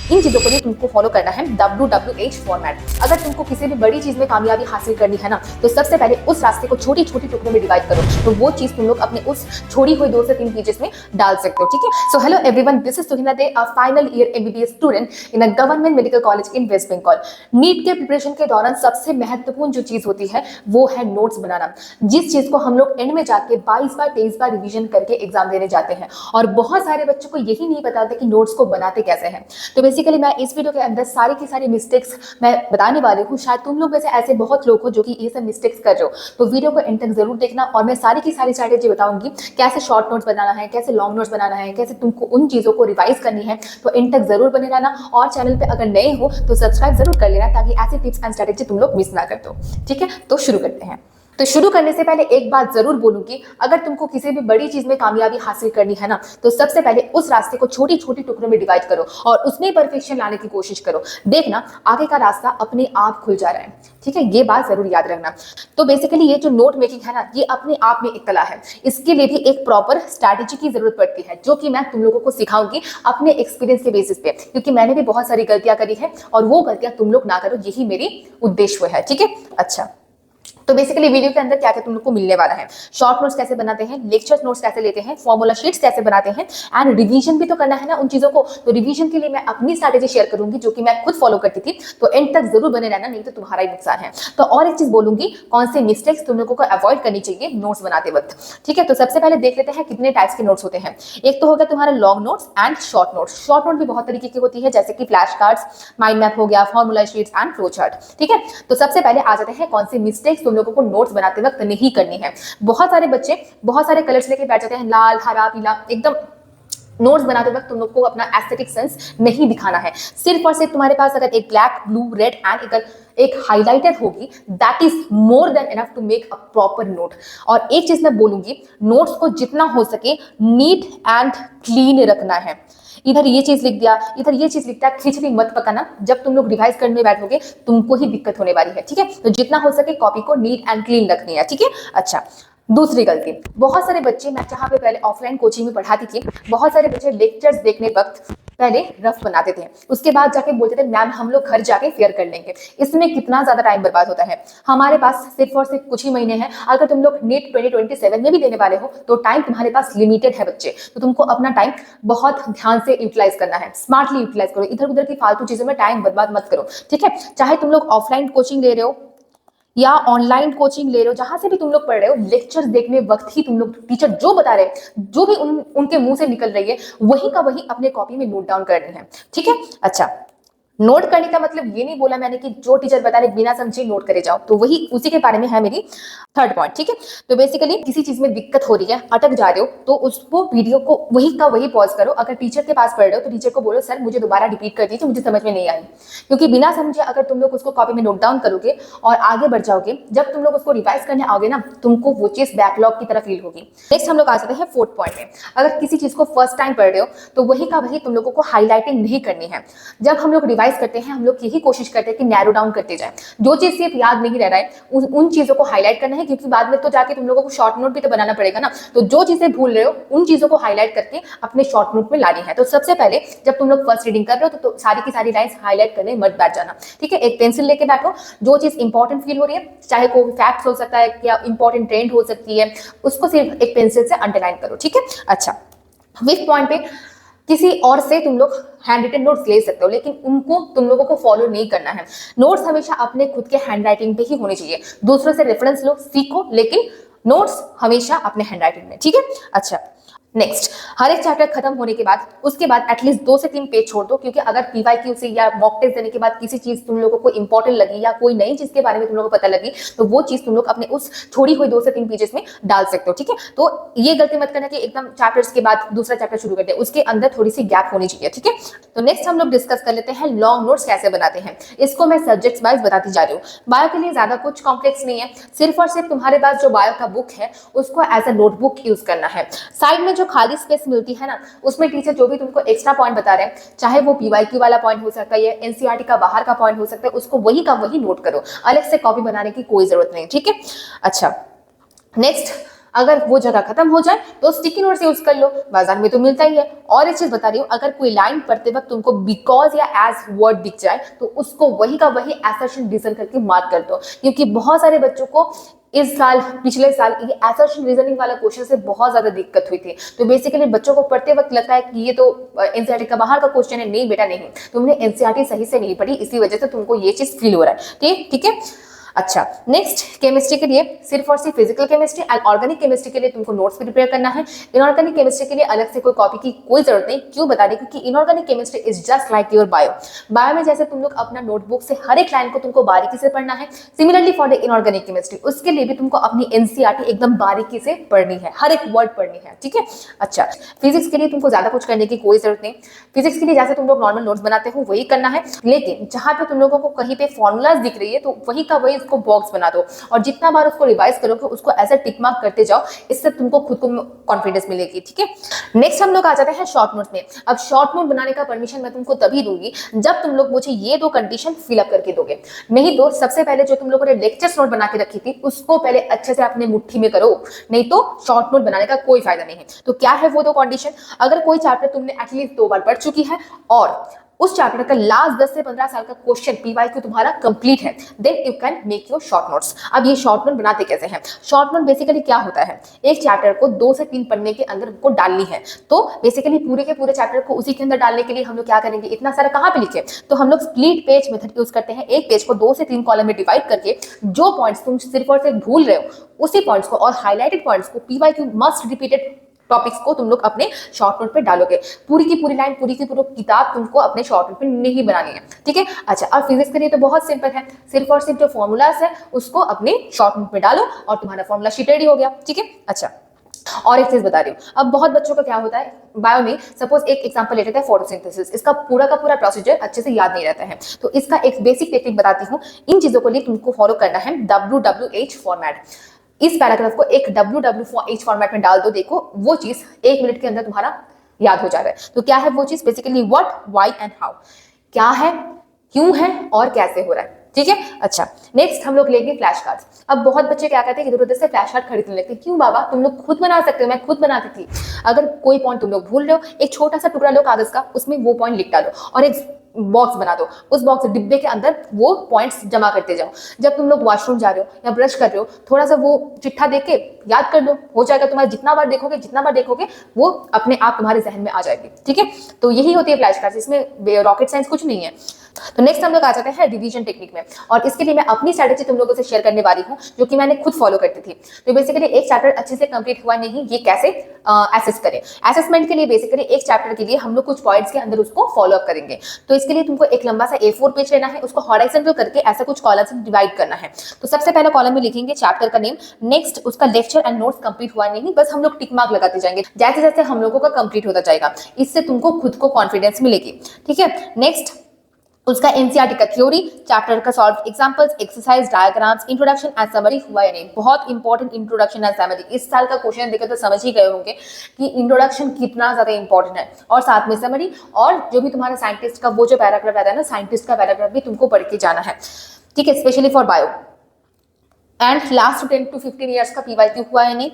इन चीजों को लिए तुमको फॉलो करना है WWH फॉर्मेट। अगर तुमको किसी भी बड़ी चीज में कामयाबी हासिल करनी है ना, तो सबसे पहले उस रास्ते को छोटी छोटी टुकड़ों में डिवाइड करो। तो वो चीज तुम लोग अपने उस छोड़ी हुई 2 से 3 पेजेस में डाल सकते हो। ठीक है, so hello everyone, this is Tuhina De, a final year MBBS student in a government medical college in West Bengal. NEET के प्रिपरेशन के दौरान सबसे महत्वपूर्ण जो चीज होती है वो है नोट्स बनाना, जिस चीज को हम लोग एंड में जाके 22 बार 23 बार रिवीजन करके एग्जाम देने जाते हैं। और बहुत सारे बच्चों को यही नहीं बताते कि नोट्स को बनाते कैसे हैं। तो बेसिकली मैं इस वीडियो के अंदर सारी की सारी मिस्टेक्स मैं बताने वाली हूँ। शायद तुम लोग में से ऐसे बहुत लोग हो जो कि ये सब मिस्टेक्स कर रहे हो, तो वीडियो को एंड तक जरूर देखना। और मैं सारी की सारी स्ट्रैटेजी बताऊंगी, कैसे शॉर्ट नोट्स बनाना है, कैसे लॉन्ग नोट्स बनाना है, कैसे तुमको उन चीजों को रिवाइज करनी है। तो एंड तक जरूर बने रहना। और चैनल पे अगर नए हो तो सब्सक्राइब जरूर कर लेना, ताकि ऐसी टिप्स एंड स्ट्रैटेजी तुम लोग मिस ना कर दो। ठीक है, तो शुरू करते हैं। तो शुरू करने से पहले एक बात जरूर बोलूंगी, अगर तुमको किसी भी बड़ी चीज में कामयाबी हासिल करनी है ना, तो सबसे पहले उस रास्ते को छोटी छोटी टुकड़ों में डिवाइड करो और उसमें परफेक्शन लाने की कोशिश करो। देखना आगे का रास्ता अपने आप खुल जा रहा है। ठीक है, ये बात जरूर याद रखना। तो बेसिकली ये जो नोट मेकिंग है ना, ये अपने आप में एक कला है। इसके लिए भी एक प्रॉपर स्ट्रैटेजी की जरूरत पड़ती है, जो कि मैं तुम लोगों को सिखाऊंगी अपने एक्सपीरियंस के बेसिस पे, क्योंकि मैंने भी बहुत सारी गलतियां करी है और वो गलतियां तुम लोग ना करो, यही मेरी उद्देश्य है। ठीक है, अच्छा। तो बेसिकली वीडियो के अंदर क्या क्या तुम लोग को मिलने वाला है, शॉर्ट नोट्स कैसे बनाते हैं, लेक्चर नोट्स कैसे लेते हैं, फॉर्मूला शीट्स कैसे बनाते हैं, एंड रिवीजन भी तो करना है ना उन चीजों को। तो रिवीजन के लिए मैं अपनी स्ट्रैटेजी शेयर करूंगी, जो कि मैं खुद फॉलो करती थी। तो एंड तक जरूर बने रहना, नहीं तो तुम्हारा ही नुकसान है। तो और एक चीज बोलूंगी, कौन से मिस्टेक्स तुम लोगों को अवॉइड करनी चाहिए नोट्स बनाते वक्त। ठीक है, तो सबसे पहले देख लेते हैं कितने टाइप्स के नोट्स होते हैं। एक तो हो गया तुम्हारा long notes and short notes. Short note भी बहुत तरीके की होती है, जैसे कि फ्लैश कार्ड्स, माइंड मैप हो गया, formula sheets and flow chart. ठीक है, तो सबसे पहले आ जाते हैं कौन सी मिस्टेक्स तुम लोगों को नोट्स बनाते वक्त नहीं करनी है। बहुत सारे बच्चे बहुत सारे कलर्स लेके बैठ जाते हैं, लाल हरा पीला, एकदम नोट्स बनाते वक्त तुम लोग को अपना एस्थेटिक सेंस नहीं दिखाना है। सिर्फ और सिर्फ तुम्हारे पास अगर एक ब्लैक, ब्लू, रेड एंड एक हाइलाइटर होगी, that is more than enough to make a proper note. और एक चीज मैं बोलूंगी, नोट्स को जितना हो सके नीट एंड क्लीन रखना है। इधर ये चीज लिख दिया, इधर ये चीज लिख दिया, खिचड़ी मत पकाना। जब तुम लोग रिवाइज करने बैठोगे तुमको ही दिक्कत होने वाली है। ठीक है, तो जितना हो सके कॉपी को नीट एंड क्लीन रखनी है। ठीक है, अच्छा। दूसरी गलती, बहुत सारे बच्चे, मैं जहाँ पे पहले ऑफलाइन कोचिंग में पढ़ाती थी, बहुत सारे बच्चे लेक्चर्स देखने वक्त पहले रफ बनाते थे, उसके बाद जाके बोलते थे मैम हम लोग घर जाके फेयर कर लेंगे। इसमें कितना ज्यादा टाइम बर्बाद होता है। हमारे पास सिर्फ और सिर्फ कुछ ही महीने हैं। अगर तुम लोग नीट 2027 में भी देने वाले हो तो टाइम तुम्हारे पास लिमिटेड है बच्चे। तो तुमको अपना टाइम बहुत ध्यान से यूटिलाइज करना है, स्मार्टली यूटिलाइज करो। इधर उधर की फालतू चीजों में टाइम बर्बाद मत करो। ठीक है, चाहे तुम लोग ऑफलाइन कोचिंग ले रहे हो या ऑनलाइन कोचिंग ले रहे हो, जहां से भी तुम लोग पढ़ रहे हो, लेक्चर्स देखने वक्त ही तुम लोग टीचर जो बता रहे हैं, जो भी उनके मुंह से निकल रही है, वही का वही अपने कॉपी में नोट डाउन करनी है। ठीक है, अच्छा। नोट करने का मतलब ये नहीं बोला मैंने कि जो टीचर बता रहे बिना समझे नोट करे जाओ, तो वही उसी के बारे में है मेरी थर्ड पॉइंट। ठीक है, तो बेसिकली किसी चीज में दिक्कत हो रही है, अटक जा रहे हो, तो उसको वीडियो को वही का वही पॉज करो। अगर टीचर के पास पढ़ रहे हो तो टीचर को बोलो सर मुझे दोबारा रिपीट कर दीजिए, मुझे समझ में नहीं आई। क्योंकि बिना समझे अगर तुम लोग उसको कॉपी में नोट डाउन करोगे और आगे बढ़ जाओगे, जब तुम लोग उसको रिवाइज करने आओगे ना, तुमको वो चीज बैकलॉग की तरह फील होगी। नेक्स्ट हम लोग आ जाते हैं फोर्थ पॉइंट में। अगर किसी चीज को फर्स्ट टाइम पढ़ रहे हो तो वही का वही तुम लोगों को हाईलाइटिंग नहीं करनी है। जब हम लोग रिवाइज करते हैं, हम लोग यही कोशिश करते हैं कि नैरो डाउन करते जाए। जो चीज सिर्फ याद नहीं रह रहा है उन चीजों को हाईलाइट करना है, क्योंकि बाद में तो जाके तुम लोगों को शॉर्ट नोट भी तो बनाना पड़ेगा ना। तो जो चीजें भूल रहे हो उन चीजों को हाईलाइट करके अपने शॉर्ट नोट में लानी है। तो सबसे पहले जब तुम लोग फर्स्ट रीडिंग कर रहे हो तो सारी की सारी लाइंस हाईलाइट करने मत बैठ जाना। ठीक है, एक पेंसिल लेके बैठो, जो चीज इंपॉर्टेंट फील हो रही है, चाहे कोई फैक्ट हो सकता है या इंपॉर्टेंट ट्रेंड हो सकती है, उसको सिर्फ एक पेंसिल से अंडरलाइन करो। ठीक है, अच्छा। फिफ्थ पॉइंट पे, किसी और से तुम लोग हैंड रिटन नोट्स ले सकते हो, लेकिन उनको तुम लोगों को फॉलो नहीं करना है। नोट्स हमेशा अपने खुद के हैंड राइटिंग पे ही होने चाहिए। दूसरों से रेफरेंस लो, सीखो, लेकिन नोट्स हमेशा अपने हैंड राइटिंग में। ठीक है, अच्छा। नेक्स्ट, हर एक चैप्टर खत्म होने के बाद उसके बाद एटलीस्ट 2 से 3 पेज छोड़ दो, क्योंकि अगर पीवाईक्यू से या मॉक टेस्ट देने के बाद किसी चीज तुम लोगों को इंपॉर्टेंट लगी या कोई नई चीज के बारे में तुम लोगों को पता लगी, तो वो चीज तुम लोग अपने उस छोड़ी हुई 2 से 3 पेजेस में डाल सकते हो। ठीक है, तो ये गलती मत करना कि एकदम चैप्टर्स के बाद दूसरा चैप्टर शुरू कर दे, उसके अंदर थोड़ी सी गैप होनी चाहिए। ठीक है, तो नेक्स्ट हम लोग डिस्कस कर लेते हैं लॉन्ग नोट्स कैसे बनाते हैं। इसको मैं सब्जेक्ट्स वाइज बताती जा रही हूँ। बायो के लिए ज्यादा कुछ कॉम्प्लेक्स नहीं है, सिर्फ और सिर्फ तुम्हारे पास जो बायो का बुक है उसको एज अ नोटबुक यूज करना है। साइड में जो खाली स्पेस मिलती है ना, उसमें टीचर जो भी तुमको एक्स्ट्रा पॉइंट बता रहे हैं, चाहे वो पीवाईक्यू वाला पॉइंट हो सकता है या एनसीईआरटी का बाहर का पॉइंट हो सकता है, उसको वही का वही नोट करो। अलग से कॉपी बनाने की कोई जरूरत नहीं। ठीक है, अच्छा। नेक्स्ट अगर वो जगह खत्म हो जाए तो स्टिकी नोट्स यूज कर लो, बाजार में तो मिलता ही है। और एक चीज बता रही हूँ, अगर कोई लाइन पढ़ते वक्त तुमको बिकॉज या एज वर्ड दिख जाए तो उसको वही का वही असर्शन रीजन करके मार्क कर दो, क्योंकि बहुत सारे बच्चों को इस साल पिछले साल ये असर्शन रीजनिंग वाला क्वेश्चन से बहुत ज्यादा दिक्कत हुई थी। तो बेसिकली बच्चों को पढ़ते वक्त लगता है कि ये तो एनसीईआरटी का बाहर का क्वेश्चन है। नहीं बेटा नहीं, तुमने एनसीईआरटी सही से नहीं पढ़ी, इसी वजह से तुमको ये चीज फील हो रहा है। ठीक है। अच्छा, नेक्स्ट केमिस्ट्री के लिए सिर्फ और सिर्फ physical chemistry and organic chemistry के लिए तुमको नोट्स प्रिपेयर करना है। इनऑर्गेनिक केमिस्ट्री के लिए अलग से कोई कॉपी की कोई जरूरत नहीं। क्यों बता रही, क्योंकि inorganic chemistry is just like your bio. Bio में जैसे तुम लोग अपना नोटबुक से हर एक लाइन को तुमको बारीकी से पढ़ना है, similarly for the inorganic chemistry उसके लिए भी तुमको अपनी एनसीईआरटी एकदम बारीकी से पढ़नी है, हर एक वर्ड पढ़नी है। ठीक है। अच्छा, फिजिक्स के लिए तुमको ज्यादा कुछ करने की कोई जरूरत नहीं। फिजिक्स के लिए जैसे तुम लोग नॉर्मल नोट्स बनाते हो वही करना है, लेकिन जहां पे तुम लोगों को कहीं पे फॉर्मूलाज दिख रही है तो वही का वही उसको बॉक्स बना दो, और जितना बार उसको रिवाइज करोगे उसको ऐसे टिक मार्क करते जाओ, इससे तुमको खुद को कॉन्फिडेंस मिलेगी। ठीक है। नेक्स्ट हम लोग आ जाते हैं शॉर्ट नोट में। अब शॉर्ट नोट बनाने का परमिशन मैं तुमको तभी दूंगी जब तुम लोग मुझे ये दो कंडीशन फिलअप करके दोगे। नहीं तो सबसे पहले जो तुम लोगों ने लेक्चर्स नोट बना के रखी थी उसको पहले अच्छे से अपने मुट्ठी में करो, नहीं तो शॉर्ट नोट बनाने का कोई फायदा नहीं है। तो क्या है वो दो कंडीशन, अगर कोई चैप्टर तुमने एटलीस्ट 2 बार पढ़ चुकी है और उस चैप्टर का लास्ट 10 से 15 साल का क्वेश्चन पीवाईक्यू तुम्हारा कंप्लीट है, then you can make your short notes. अब ये शॉर्ट नोट बनाते कैसे हैं? शॉर्ट नोट बेसिकली क्या होता है, एक चैप्टर को 2 से 3 पन्ने के अंदर को डालनी है। तो बेसिकली पूरे के पूरे चैप्टर को उसी के अंदर डालने के लिए हम लोग क्या करेंगे, इतना सारा कहाँ पे लिखे, तो हम लोग स्प्लिट पेज मेथड यूज करते हैं। एक पेज को 2 से 3 कॉलम में डिवाइड करके जो पॉइंट्स तुम सिर्फ और सिर्फ भूल रहे हो उसी पॉइंट्स को और हाईलाइटेड पॉइंट्स को पीवाईक्यू मस्ट रिपीटेड टॉपिक्स को तुम लोग अपने शॉर्ट नोट पे डालोगे। पूरी की पूरी लाइन, पूरी की पूरी किताब तुमको अपने शॉर्ट नोट पे नहीं बनानी है। ठीक है। अच्छा, और फिजिक्स के लिए तो बहुत सिंपल है, सिर्फ और सिर्फ जो फॉर्मूलाज है उसको अपने शॉर्ट नोट पे डालो और तुम्हारा फॉर्मूला शीट रेडी हो गया। ठीक है। अच्छा, और एक चीज बता रही हूँ, अब बहुत बच्चों का क्या होता है बायो में, सपोज एक एग्जांपल ले लेते हैं फोटोसिंथेसिस, इसका पूरा का पूरा प्रोसीजर अच्छे से याद नहीं रहता है, तो इसका एक बेसिक टेक्निक बताती हूँ। इन चीजों को लिए तुमको फॉलो करना है WWH फॉर्मेट। इस पैराग्राफ को एक WWH फॉर्मेट में डाल दो, देखो वो चीज 1 मिनट के अंदर तुम्हारा याद हो जा रहा है। तो क्या है वो चीज, basically what, why and how, क्या है, क्यों है और कैसे हो रहा है। ठीक है। अच्छा, नेक्स्ट हम लोग लेंगे फ्लैश कार्ड्स। अब बहुत बच्चे क्या कहते हैं, इधर उधर से फ्लैश कार्ड खरीदने लगते हैं। क्यों बाबा, तुम लोग खुद बना सकते हो, मैं खुद बनाती थी। अगर कोई पॉइंट तुम लोग भूल रहे हो, एक छोटा सा टुकड़ा लो कागज का, उसमें वो पॉइंट लिख डालो और एक बॉक्स बना दो, उस बॉक्स डिब्बे के अंदर वो पॉइंट्स जमा करते जाओ। जब तुम लोग वॉशरूम जा रहे हो या ब्रश कर रहे हो, थोड़ा सा वो चिट्ठा देख के याद कर लो, हो जाएगा तुम्हारा। जितना बार देखोगे वो अपने आप तुम्हारे जहन में आ जाएगी। ठीक है। तो यही होती है फ्लैश कार्ड्स, इसमें रॉकेट साइंस कुछ नहीं है। तो नेक्स्ट हम लोग आ जाते हैं रिवीजन टेक्निक में, और इसके लिए मैं अपनी स्ट्रेटेजी तुम लोगों से शेयर करने वाली हूँ जो कि मैंने खुद फॉलो करती थी। तो बेसिकली एक चैप्टर अच्छे से कंप्लीट हुआ नहीं, ये कैसे एसेस करें। असेसमेंट के लिए बेसिकली एक चैप्टर के लिए हम लोग कुछ पॉइंट्स के अंदर उसको फॉलो अप करेंगे। तो इसके लिए तुमको एक लंबा सा A4 पेज लेना है, उसको हॉरिजॉन्टल करके ऐसा कुछ कॉलम से डिवाइड करना है। तो सबसे पहले कॉलम में लिखेंगे चैप्टर का नेम, नेक्स्ट उसका लेक्चर एंड नोट्स कंप्लीट हुआ नहीं, बस हम लोग टिक मार्क लगाते जाएंगे जैसे जैसे हम लोगों का कंप्लीट होता जाएगा। इससे तुमको खुद को कॉन्फिडेंस मिलेगी। ठीक है। नेक्स्ट उसका एनसीईआरटी का थ्योरी, चैप्टर का solve examples, exercise, diagrams, introduction and summary हुआ या नहीं। बहुत इंपॉर्टेंट इंट्रोडक्शन एंड समरी। इस साल का क्वेश्चन देखकर तो समझ ही गए होंगे कि इंट्रोडक्शन कितना ज्यादा इंपॉर्टेंट है, और साथ में समरी, और जो भी तुम्हारा साइंटिस्ट का वो जो पैराग्राफ रहता है ना, साइंटिस्ट का पैराग्राफ भी तुमको पढ़ के जाना है। ठीक है, specially for bio. And last 10 to 15 years का पीवाईक्यू हुआ या नहीं।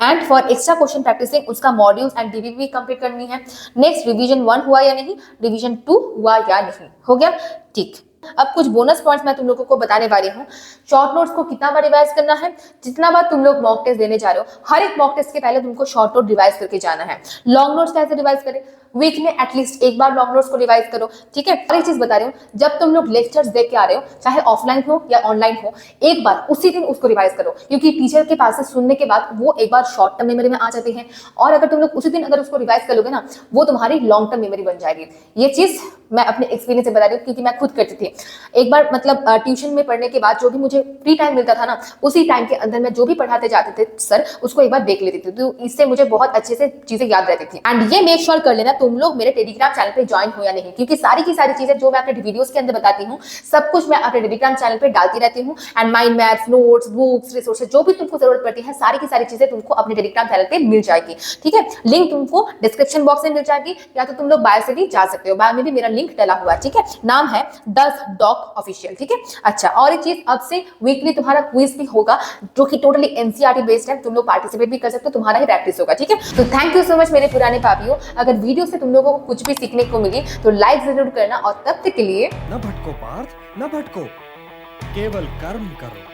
And for extra question practicing उसका मॉड्यूल्स एंड डीबीबी कंप्लीट करनी है। नेक्स्ट रिवीजन 1 हुआ या नहीं, रिवीजन 2 हुआ या नहीं, हो गया। ठीक। अब कुछ बोनस पॉइंट्स मैं तुम लोगों को बताने वाली हूँ। शॉर्ट नोट्स को कितना बार रिवाइज करना है, जितना बार तुम लोग मॉक टेस्ट देने जा रहे हो, हर एक मॉक टेस्ट के पहले तुमको शॉर्ट नोट रिवाइज करके जाना है। लॉन्ग नोट्स कैसे रिवाइज करें, वीक में एटलीस्ट एक बार लॉन्ग नोट्स को रिवाइज करो। ठीक है। और एक चीज बता रही हूँ, जब तुम लोग लेक्चर्स देख के आ रहे हो, चाहे ऑफलाइन हो या ऑनलाइन हो, एक बार उसी दिन उसको रिवाइज करो, क्योंकि टीचर के पास से सुनने के बाद वो एक बार शॉर्ट टर्म मेमोरी में आ जाते हैं, और अगर तुम लोग उसी दिन अगर उसको रिवाइज कर लोगे ना, वो तुम्हारी लॉन्ग टर्म मेमोरी बन जाएगी। ये चीज मैं अपने एक्सपीरियंस से बता रही हूँ, क्योंकि मैं खुद करती थी। एक बार मतलब ट्यूशन में पढ़ने के बाद जो भी मुझे फ्री टाइम मिलता था ना, उसी टाइम के अंदर मैं जो भी पढ़ाते जाते थे सर, उसको एक बार देख लेती थी, तो इससे मुझे बहुत अच्छे से चीजें याद रहती थी। एंड ये मेक श्योर कर लेना तुम लोग मेरे टेलीग्राम चैनल पे ज्वाइन हो या नहीं, क्योंकि सारी की सारी चीजें जो मैं अपने वीडियोस के अंदर बताती हूँ सब कुछ मैं अपने टेलीग्राम चैनल पे डालती रहती हूँ। And mind maps, notes, books, resources जो भी तुमको जरूरत पड़ती है सारी की सारी चीजें तुमको अपने टेलीग्राम चैनल पे मिल जाएगी। ठीक है, लिंक तुमको डिस्क्रिप्शन बॉक्स में मिल जाएगी या तो तुम लोग बायो से भी जा सकते हो, बायो में भी मेरा लिंक डला हुआ है। ठीक है, नाम है 10 डॉक ऑफिशियल। ठीक है, अच्छा और एक चीज, अब से वीकली तुम्हारा क्विज भी होगा जो कि टोटली एनसीईआरटी बेस्ड है, तुम लोग पार्टिसिपेट भी कर सकते हो, तुम्हारा ही प्रैक्टिस होगा। ठीक है, तो थैंक यू सो मच मेरे पुराने पापियों। अगर वीडियो से तुम लोगों को कुछ भी सीखने को मिली तो लाइक जरूर करना, और तब तक के लिए न भटको पार्थ, न भटको, केवल कर्म करो।